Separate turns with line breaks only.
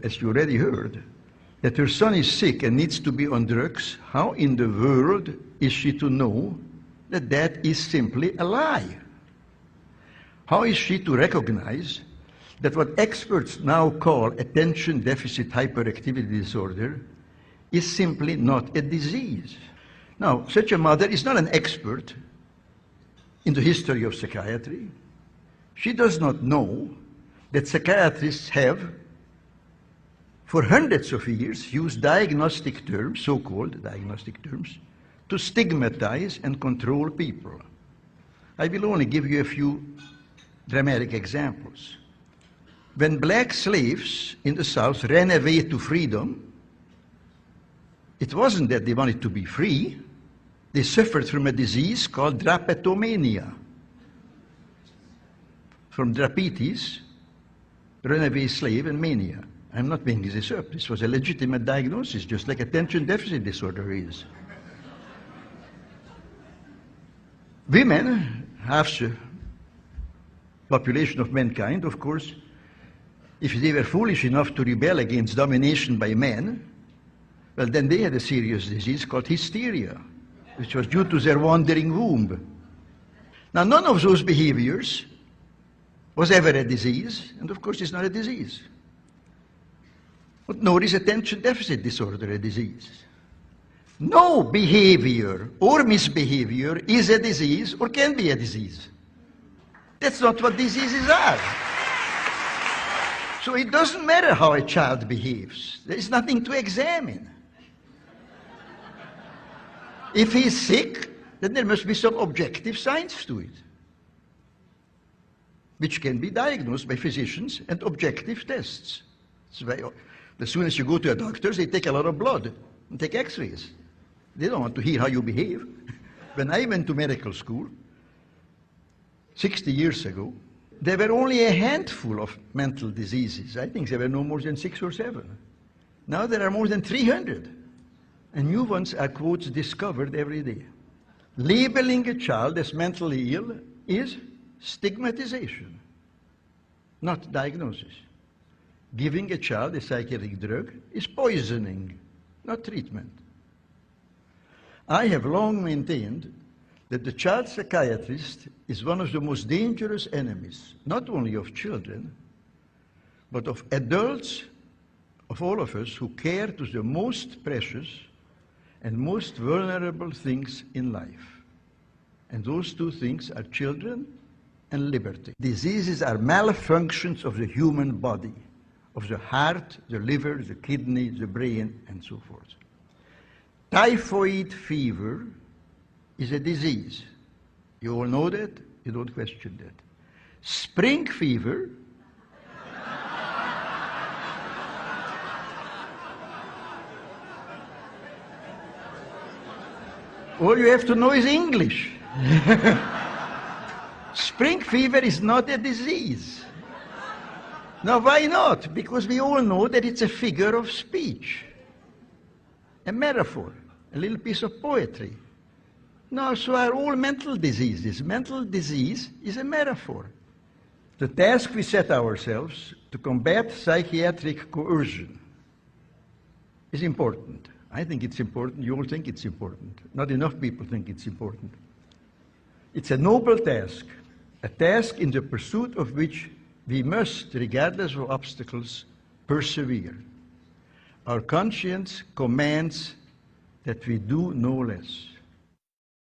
as you already heard, that her son is sick and needs to be on drugs, how in the world is she to know that that is simply a lie? How is she to recognize that what experts now call attention deficit hyperactivity disorder is simply not a disease? Now, such a mother is not an expert in the history of psychiatry. She does not know that psychiatrists have, for hundreds of years, used diagnostic terms, so-called diagnostic terms, to stigmatize and control people. I will only give you a few dramatic examples. When black slaves in the South ran away to freedom, it wasn't that they wanted to be free. They suffered from a disease called drapetomania. From drapetes, runaway slave, and mania. I'm not making this up. This was a legitimate diagnosis, just like attention deficit disorder is. Women, half the population of mankind, of course, if they were foolish enough to rebel against domination by men, well, then they had a serious disease called hysteria, which was due to their wandering womb. Now, none of those behaviors was ever a disease, and of course it's not a disease. But nor is attention deficit disorder a disease. No behavior or misbehavior is a disease or can be a disease. That's not what diseases are. So it doesn't matter how a child behaves. There is nothing to examine. If he's sick, then there must be some objective science to it, which can be diagnosed by physicians and objective tests. As soon as you go to a doctor, they take a lot of blood and take x-rays. They don't want to hear how you behave. When I went to medical school, 60 years ago, there were only a handful of mental diseases. I think there were no more than 6 or 7. Now there are more than 300. And new ones are, quotes, discovered every day. Labeling a child as mentally ill is stigmatization, not diagnosis. Giving a child a psychiatric drug is poisoning, not treatment. I have long maintained that the child psychiatrist is one of the most dangerous enemies, not only of children, but of adults, of all of us who care to the most precious and most vulnerable things in life. And those two things are children and liberty. Diseases are malfunctions of the human body, of the heart, the liver, the kidney, the brain, and so forth. Typhoid fever is a disease. You all know that, you don't question that. Spring fever all you have to know is English. Spring fever is not a disease. Now, why not? Because we all know that it's a figure of speech, a metaphor, a little piece of poetry. No, so are all mental diseases. Mental disease is a metaphor. The task we set ourselves to combat psychiatric coercion is important. I think it's important. You all think it's important. Not enough people think it's important. It's a noble task, a task in the pursuit of which we must, regardless of obstacles, persevere. Our conscience commands that we do no less.